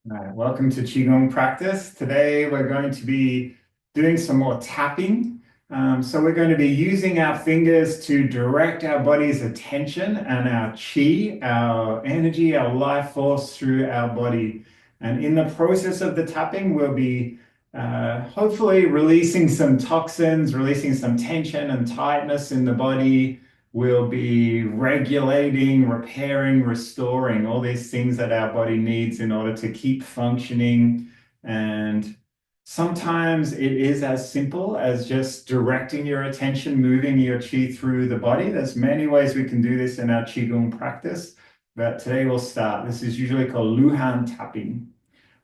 All right, welcome to Qigong practice. Today we're going to be doing some more tapping. So we're going to be using our fingers to direct our body's attention and our qi, our energy, our life force through our body. And in the process of the tapping, we'll be hopefully releasing some toxins, releasing some tension and tightness in the body. We'll be regulating, repairing, restoring all these things that our body needs in order to keep functioning. And sometimes it is as simple as just directing your attention, moving your qi through the body. There's many ways we can do this in our qigong practice, but today we'll start. This is usually called Luhan tapping.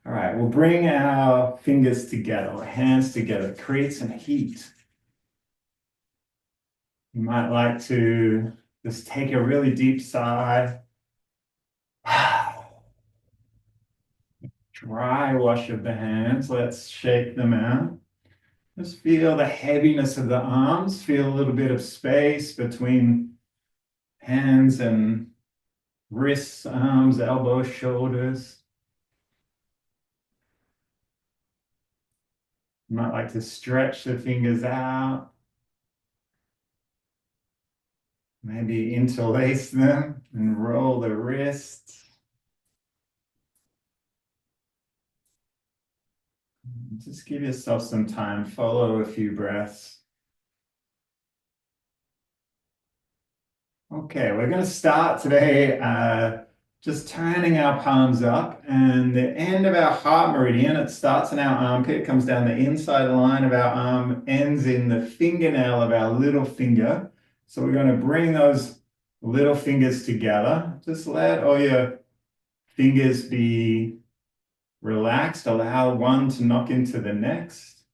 All right, we'll bring our fingers together, our hands together, create some heat. You might like to just take a really deep sigh. Dry wash of the hands. Let's shake them out. Just feel the heaviness of the arms. Feel a little bit of space between hands and wrists, arms, elbows, shoulders. You might like to stretch the fingers out. Maybe interlace them and roll the wrists. Just give yourself some time. Follow a few breaths. Okay, we're going to start today just turning our palms up, and the end of our heart meridian, it starts in our armpit, comes down the inside line of our arm, ends in the fingernail of our little finger. So we're going to bring those little fingers together. Just let all your fingers be relaxed. Allow one to knock into the next.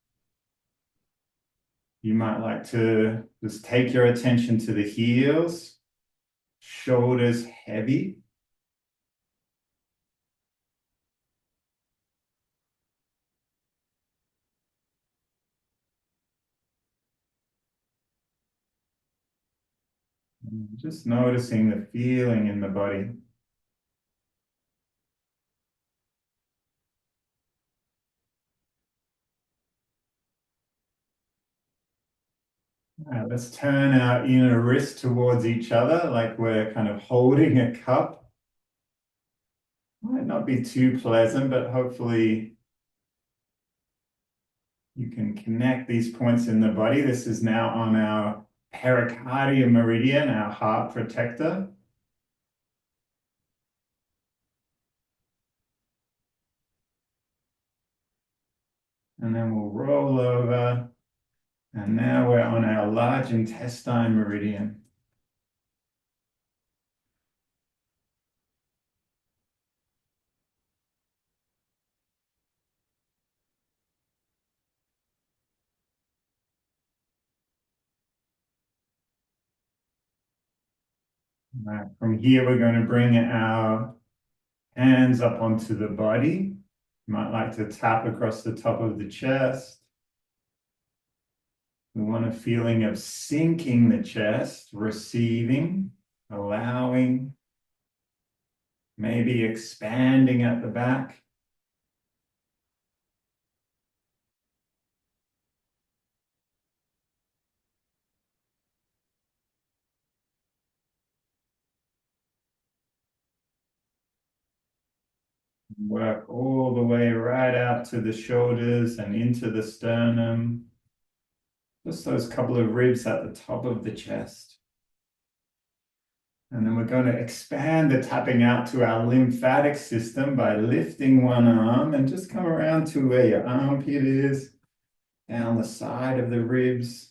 You might like to just take your attention to the heels, shoulders heavy. Just noticing the feeling in the body. Let's turn our inner wrist towards each other like we're kind of holding a cup. Might not be too pleasant, but hopefully you can connect these points in the body. This is now on our pericardium meridian, our heart protector. And then we'll roll over. And now we're on our large intestine meridian. Right. From here, we're going to bring our hands up onto the body. You might like to tap across the top of the chest. We want a feeling of sinking the chest, receiving, allowing, maybe expanding at the back. Work all the way right out to the shoulders and into the sternum. Just those couple of ribs at the top of the chest. And then we're going to expand the tapping out to our lymphatic system by lifting one arm and just come around to where your armpit is, down the side of the ribs.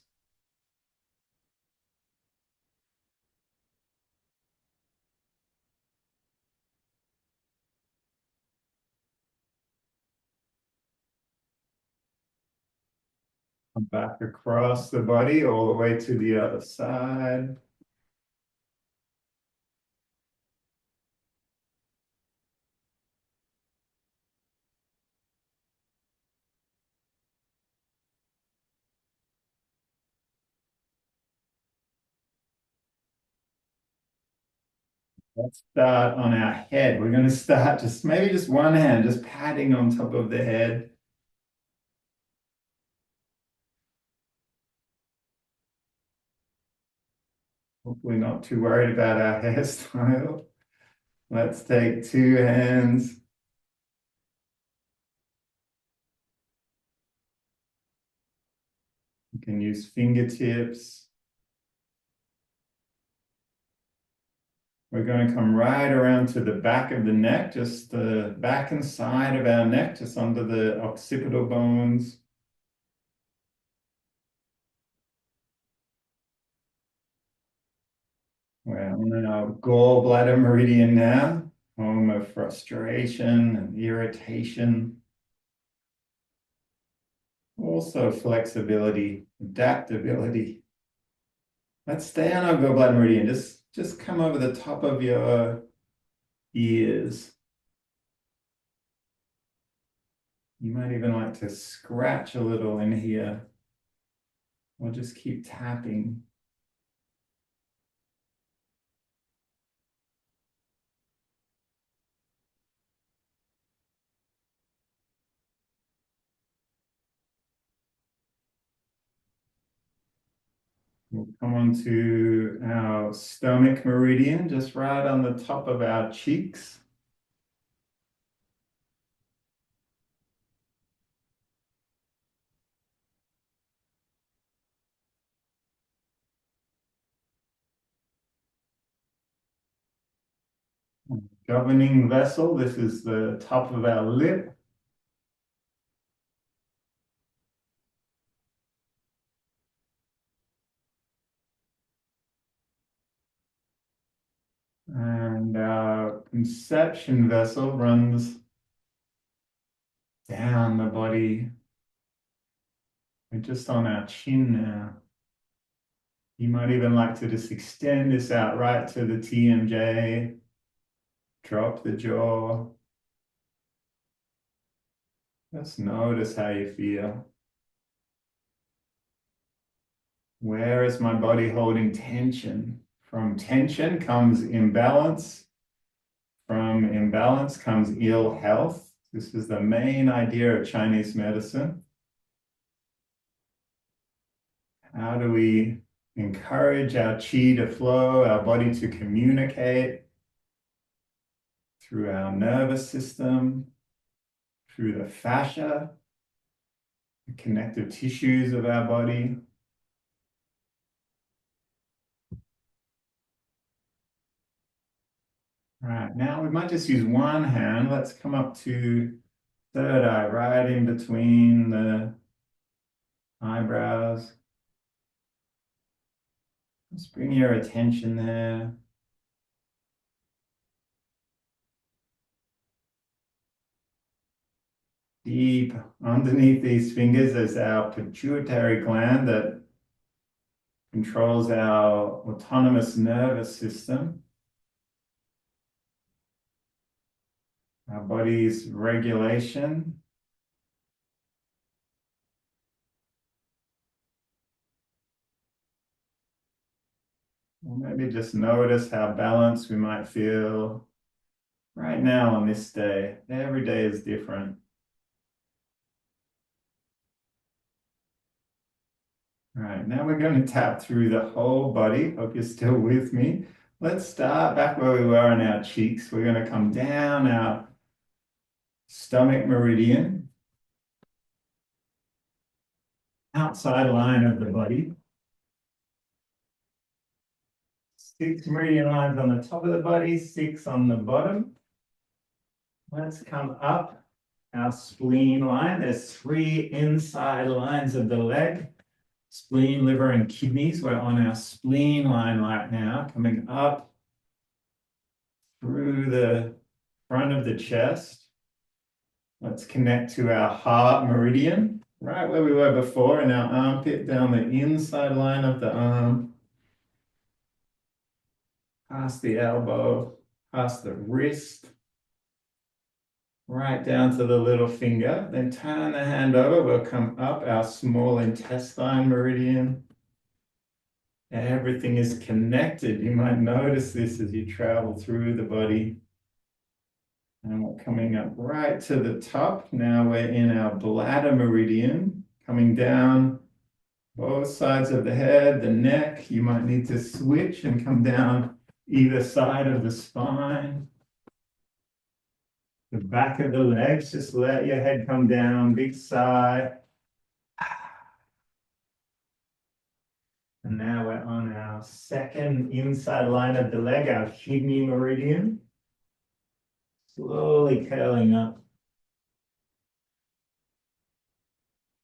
Come back across the body all the way to the other side. Let's start on our head. We're going to start just maybe just one hand, just patting on top of the head. Hopefully not too worried about our hairstyle. Let's take two hands. You can use fingertips. We're going to come right around to the back of the neck, just the back and side of our neck, just under the occipital bones. We're on our gallbladder meridian now, home of frustration and irritation. Also flexibility, adaptability. Let's stay on our gallbladder meridian. Just come over the top of your ears. You might even like to scratch a little in here, or just keep tapping. We'll come on to our stomach meridian, just right on the top of our cheeks. Governing vessel, this is the top of our lip. And our conception vessel runs down the body. We're just on our chin now. You might even like to just extend this out right to the TMJ. Drop the jaw. Just notice how you feel. Where is my body holding tension? From tension comes imbalance. From imbalance comes ill health. This is the main idea of Chinese medicine. How do we encourage our qi to flow, our body to communicate through our nervous system, through the fascia, the connective tissues of our body? All right, now we might just use one hand. Let's come up to third eye, right in between the eyebrows. Just bring your attention there. Deep underneath these fingers is our pituitary gland that controls our autonomous nervous system, our body's regulation. Or maybe just notice how balanced we might feel right now on this day. Every day is different. All right, now we're going to tap through the whole body. Hope you're still with me. Let's start back where we were in our cheeks. We're going to come down our stomach meridian, outside line of the body. 6 meridian lines on the top of the body, 6 on the bottom. Let's come up our spleen line. There's 3 inside lines of the leg. Spleen, liver, and kidneys. We're on our spleen line right now, coming up through the front of the chest. Let's connect to our heart meridian, right where we were before, in our armpit, down the inside line of the arm, past the elbow, past the wrist, right down to the little finger. Then turn the hand over. We'll come up our small intestine meridian. Everything is connected. You might notice this as you travel through the body. And we're coming up right to the top. Now we're in our bladder meridian, coming down both sides of the head, the neck. You might need to switch and come down either side of the spine. The back of the legs, just let your head come down, big sigh. And now we're on our second inside line of the leg, our kidney meridian. Slowly curling up.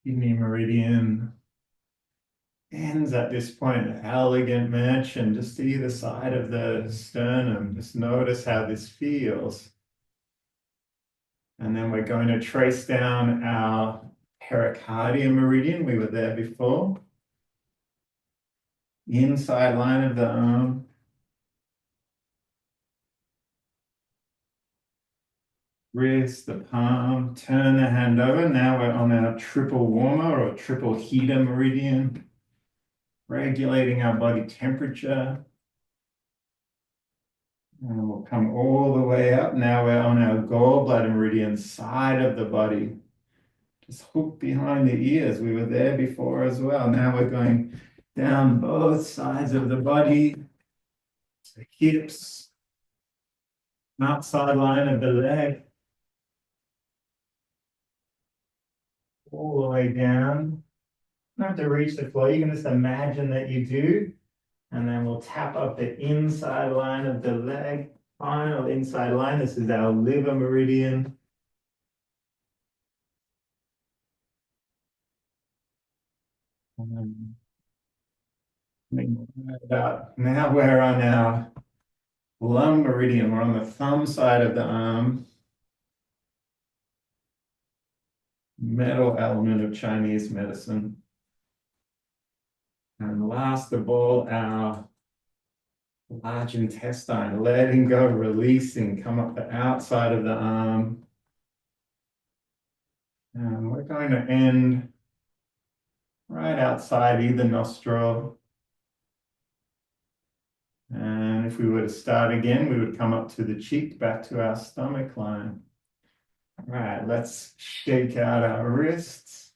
Kidney meridian ends at this point, an elegant mention just to either side of the sternum. Just notice how this feels. And then we're going to trace down our pericardium meridian. We were there before. Inside line of the arm. Wrist, the palm, turn the hand over. Now we're on our triple warmer or triple heater meridian, regulating our body temperature. And we'll come all the way up. Now we're on our gallbladder meridian, side of the body. Just hook behind the ears. We were there before as well. Now we're going down both sides of the body, the hips, outside line of the leg, all the way down. You don't have to reach the floor. You can just imagine that you do. And then we'll tap up the inside line of the leg, final inside line. This is our liver meridian. Now we're on our lung meridian. We're on the thumb side of the arm. Metal element of Chinese medicine. And last of all, our large intestine, letting go, releasing, come up the outside of the arm. And we're going to end right outside either nostril. And if we were to start again, we would come up to the cheek, back to our stomach line. All right, let's shake out our wrists.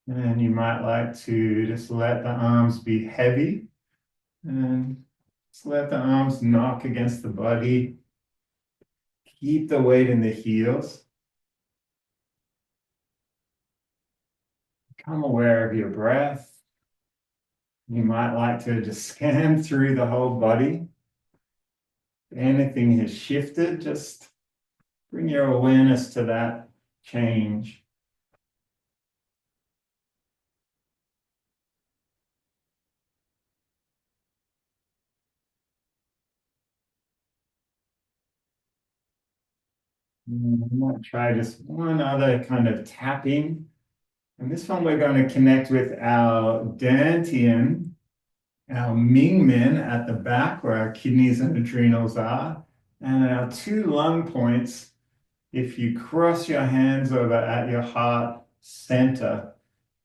And you might like to just let the arms be heavy and just let the arms knock against the body. Keep the weight in the heels. Become aware of your breath. You might like to just scan through the whole body. If anything has shifted, just bring your awareness to that change. I might try just one other kind of tapping. And this one we're going to connect with our dantian, our Mingmen at the back where our kidneys and adrenals are, and our two lung points. If you cross your hands over at your heart center,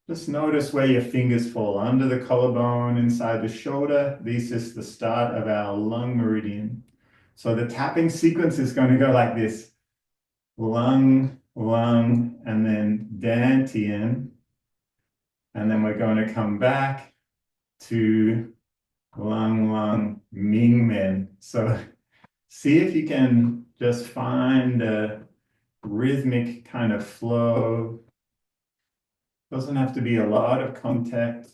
just notice where your fingers fall, under the collarbone, inside the shoulder. This is the start of our lung meridian. So the tapping sequence is going to go like this. Lung, lung, and then dantian. And then we're going to come back to lung, lung, Mingmen. So see if you can just find a rhythmic kind of flow. Doesn't have to be a lot of contact.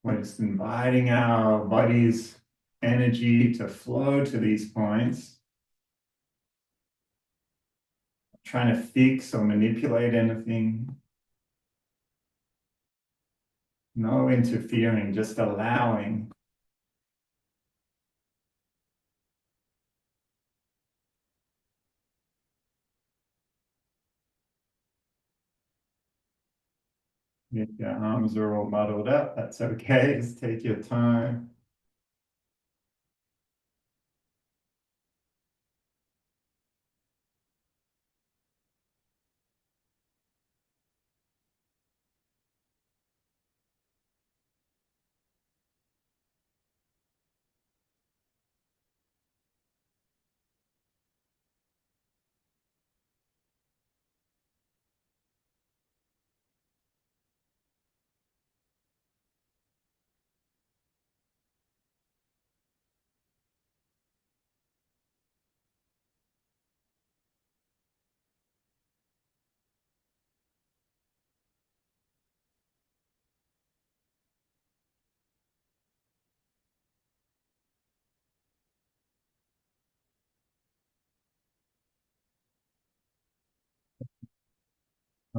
We're just inviting our body's energy to flow to these points. Trying to fix or manipulate anything. No interfering, just allowing. If your arms are all muddled up, that's okay. Just take your time.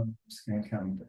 I'm just going to come